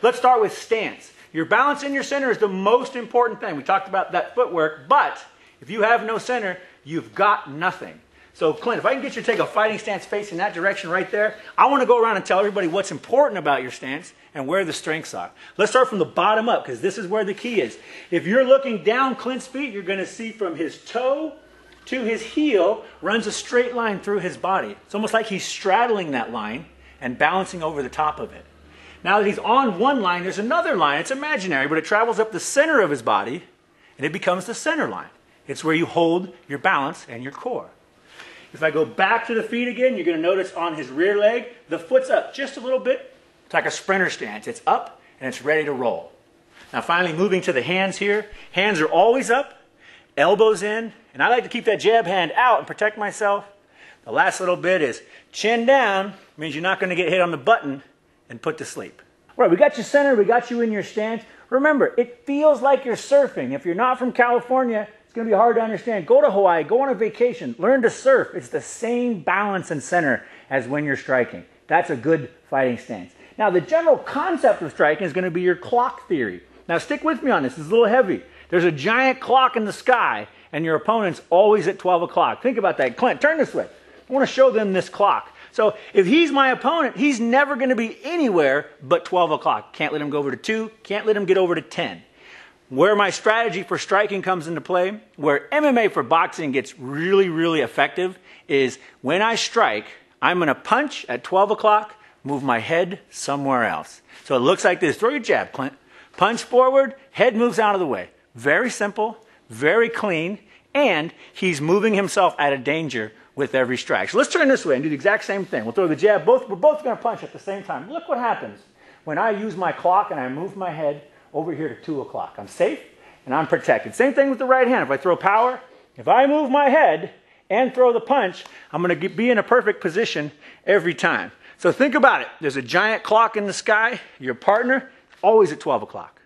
let's start with stance. Your balance in your center is the most important thing. We talked about that footwork, but if you have no center, you've got nothing. So Clint, if I can get you to take a fighting stance facing that direction right there, I want to go around and tell everybody what's important about your stance and where the strengths are. Let's start from the bottom up, because this is where the key is. If you're looking down Clint's feet, you're going to see from his toe to his heel runs a straight line through his body. It's almost like he's straddling that line and balancing over the top of it. Now that he's on one line, there's another line. It's imaginary, but it travels up the center of his body, and it becomes the center line. It's where you hold your balance and your core. If I go back to the feet again, you're going to notice on his rear leg, the foot's up just a little bit. It's like a sprinter stance. It's up, and it's ready to roll. Now finally moving to the hands here. Hands are always up, elbows in, and I like to keep that jab hand out and protect myself. The last little bit is chin down, means you're not going to get hit on the button and put to sleep. All right, we got you centered, we got you in your stance. Remember, it feels like you're surfing. If you're not from California, it's going to be hard to understand. Go to Hawaii, go on a vacation, learn to surf. It's the same balance and center as when you're striking. That's a good fighting stance. Now, the general concept of striking is going to be your clock theory. Now, stick with me on this. It's a little heavy. There's a giant clock in the sky, and your opponent's always at 12 o'clock. Think about that. Clint, turn this way. I want to show them this clock. So if he's my opponent, he's never going to be anywhere but 12 o'clock. Can't let him go over to 2. Can't let him get over to 10. Where my strategy for striking comes into play, where MMA for boxing gets really, really effective, is when I strike, I'm going to punch at 12 o'clock, move my head somewhere else. So it looks like this. Throw your jab, Clint. Punch forward, head moves out of the way. Very simple, very clean, and he's moving himself out of danger with every strike. So let's turn this way and do the exact same thing. We'll throw the jab. We're both going to punch at the same time. Look what happens when I use my clock and I move my head over here to 2 o'clock. I'm safe and I'm protected. Same thing with the right hand. If I throw power, if I move my head and throw the punch, I'm going to be in a perfect position every time. So think about it. There's a giant clock in the sky. Your partner, always at 12 o'clock.